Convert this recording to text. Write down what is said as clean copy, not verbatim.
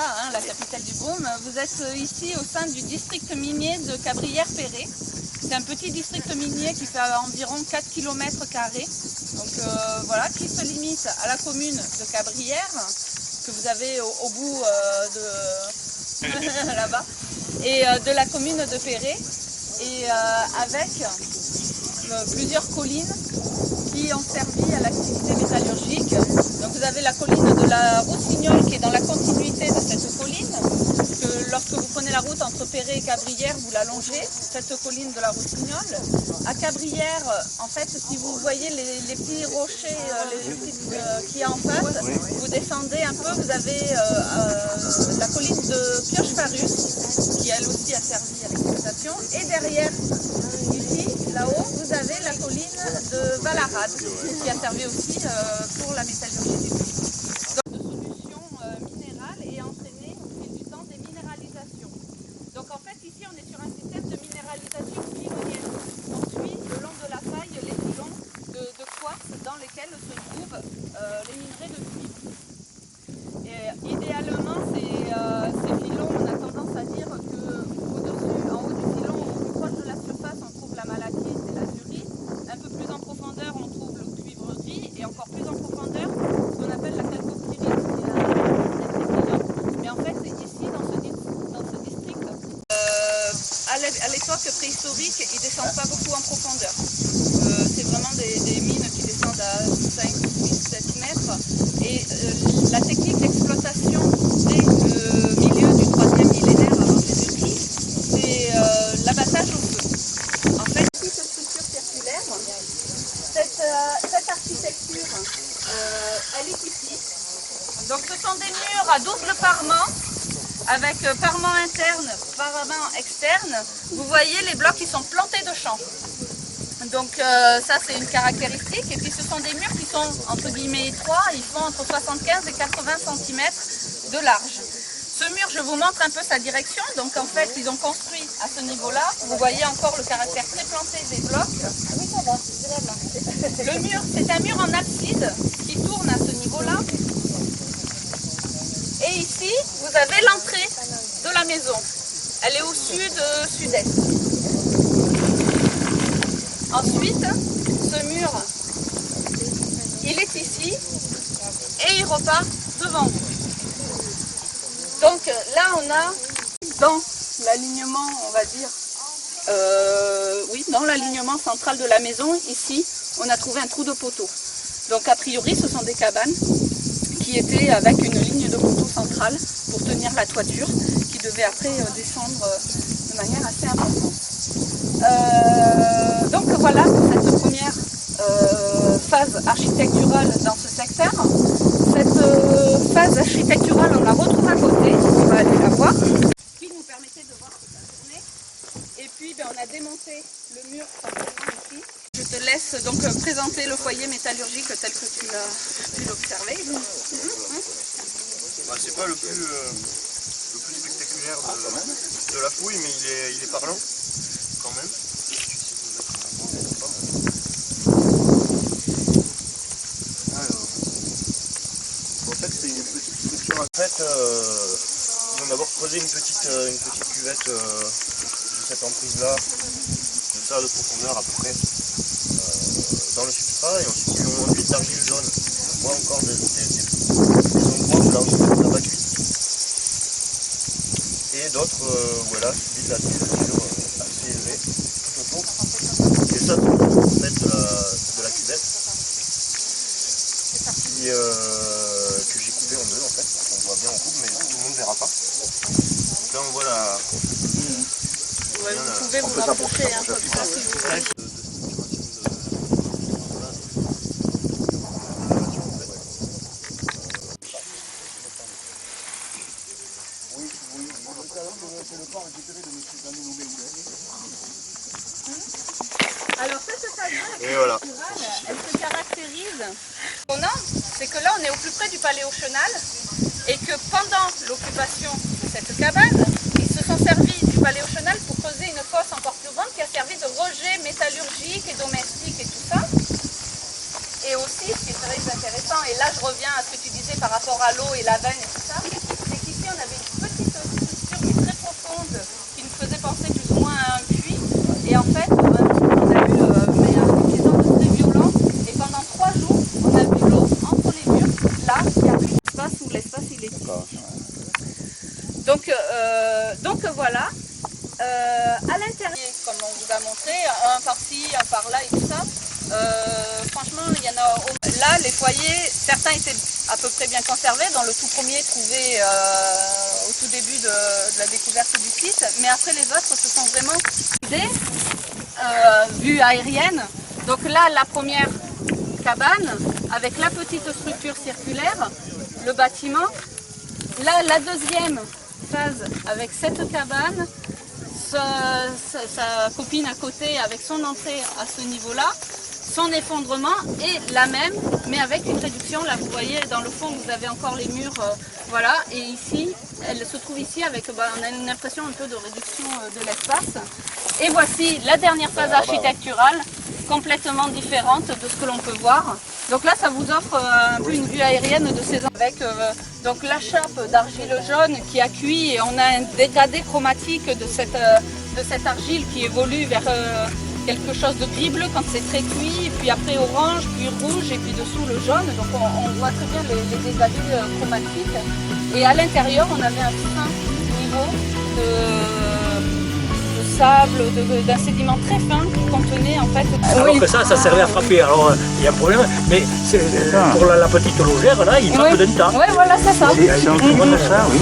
hein, la capitale du Beaume. Vous êtes ici au sein du district minier de Cabrières-Perret. C'est un petit district minier qui fait environ 4 km². Donc voilà, qui se limite à la commune de Cabrières, que vous avez au bout de là-bas, et de la commune de Perret, et avec plusieurs collines qui ont servi à l'activité métallurgique. Donc vous avez la colline de la Rossignol qui est dans la continuité de cette colline. Que lorsque vous prenez la route entre Perret et Cabrières, vous la longez, cette colline de la Rossignol. À Cabrières, en fait, si vous voyez les petits rochers qu'il y a en face, vous descendez un peu, vous avez la colline de Pioche-Farus, qui elle aussi a servi à l'exploitation. Et derrière, ici, là-haut, vous avez la colline de Valarade, qui a servi aussi pour la métallurgie du bois. Donc, de solutions minérales et entraîner au fil du temps des minéralisations. Donc en fait, ici, on est sur un système de minéralisation filonienne. On suit le long de la faille les filons de quartz dans lesquels se trouvent les minerais de cuivre. Et idéalement, ces filons, on a tendance à dire qu'au-dessus, en haut du filon, au plus proche de la surface, on trouve la malachite et l'azurite. Un peu plus en profondeur, on trouve le cuivre gris, et encore plus en profondeur, ce qu'on appelle la chalcopyrite, qui est la. Mais en fait, ici, dans ce district, à l'époque préhistorique, ils ne descendent pas beaucoup en profondeur. C'est vraiment des mines qui descendent à 5, 6, 7 mètres. Et la technique d'exploitation dès le milieu du 3e millénaire avant Jésus-Christ, c'est l'abattage au feu. En fait, cette structure circulaire, cette architecture, elle est ici. Donc ce sont des murs à double parement, avec parement interne, parement externe. Vous voyez les blocs qui sont plantés de champ. Donc ça c'est une caractéristique. Et puis ce sont des murs qui sont entre guillemets étroits. Ils font entre 75 et 80 cm de large. Ce mur, je vous montre un peu sa direction. Donc en fait, ils ont construit à ce niveau-là. Vous voyez encore le caractère très planté des blocs. Oui, ça va, c'est la blanche. Le mur, c'est un mur en abside qui tourne à ce niveau-là. Et ici, vous avez l'entrée de la maison. Elle est au sud-sud-est. Ensuite, ce mur, il est ici et il repart devant vous. Donc là, on a dans l'alignement, on va dire, dans l'alignement central de la maison, ici, on a trouvé un trou de poteau. Donc a priori, ce sont des cabanes qui étaient avec une ligne de poteau centrale pour tenir la toiture, qui devait après descendre de manière assez importante. Donc voilà pour cette première phase architecturale dans ce secteur. Cette phase architecturale, on la retrouve à côté, on va aller la voir, qui nous permettait de voir toute la journée. Et puis on a démonté le mur simplement ici. Je te laisse donc présenter le foyer métallurgique tel que tu l'as pu l'observer. C'est pas le plus spectaculaire de la fouille, mais il est parlant quand même. En fait, c'est une petite structure. En fait, ils ont d'abord creusé une petite cuvette de cette emprise-là, de ça de profondeur à peu près, dans le substrat, et ensuite ils ont enduit d'argile jaune. On voit encore des endroits où l'argile n'a pas cuit. Et d'autres où elle a subi de la température assez élevée tout autour. Et ça, en fait, de la cuvette que j'ai coupé en deux, en fait. On voit bien en coupe, mais tout le monde ne verra pas. Donc là, on voit la... Ouais, vous pouvez vous rapprocher un peu plus facilement. Alors cette phase voilà. elle se caractérise. C'est que là on est au plus près du Paléochenal et que pendant l'occupation de cette cabane, ils se sont servis du Paléochenal pour creuser une fosse encore plus grande qui a servi de rejet métallurgique et domestique et tout ça. Et aussi, ce qui est très intéressant, et là je reviens à ce que tu disais par rapport à l'eau et la veine et tout ça, c'est qu'ici on avait en fait, on a eu des ondes très violentes. Et pendant 3 jours, on a vu l'eau entre les murs, là, il y a l'espace où l'espace il est. Donc voilà. À l'intérieur, comme on vous a montré, un par-ci, un par-là et tout ça. Franchement, il y en a. Là, les foyers, certains étaient à peu près bien conservés, dans le tout premier trouvé au tout début de la découverte du site. Mais après, les autres se sont vraiment vue aérienne. Donc là, la première cabane avec la petite structure circulaire, le bâtiment. Là, la deuxième phase avec cette cabane. Sa copine à côté avec son entrée à ce niveau-là, son effondrement est la même, mais avec une réduction. Là, vous voyez, dans le fond, vous avez encore les murs, voilà. Et ici, elle se trouve ici avec, on a une impression un peu de réduction de l'espace. Et voici la dernière phase architecturale, complètement différente de ce que l'on peut voir. Donc là, ça vous offre un peu une vue aérienne de ces avec donc la chape d'argile jaune qui a cuit et on a un dégradé chromatique de cette argile qui évolue vers quelque chose de gris bleu quand c'est très cuit, et puis après orange, puis rouge et puis dessous le jaune. Donc on voit très bien les dégradés chromatiques. Et à l'intérieur, on avait un fin niveau de sable, d'un sédiment très fin qui contenait en fait... Alors que ça servait à frapper. Alors il y a un problème, mais pour la petite logère, là, il frappe d'un tas. Oui, voilà, c'est ça. C'est un peu ça, oui.